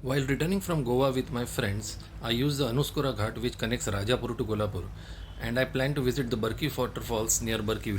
While returning from Goa with my friends, I used the Anuskura Ghat which connects Rajapur to Kolhapur, and I plan to visit the Barki waterfalls near Barki.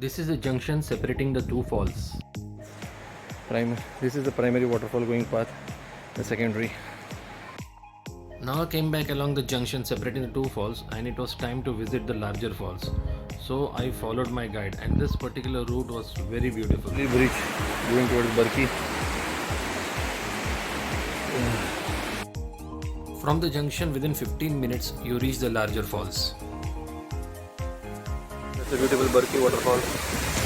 This is the junction separating the two falls. This is the primary waterfall going path, the secondary. Now I came back along the junction separating the two falls, and it was time to visit the larger falls. So I followed my guide, and this particular route was very beautiful. The bridge going towards Barki. From the junction, within 15 minutes, you reach the larger falls. That's a beautiful Barki waterfall.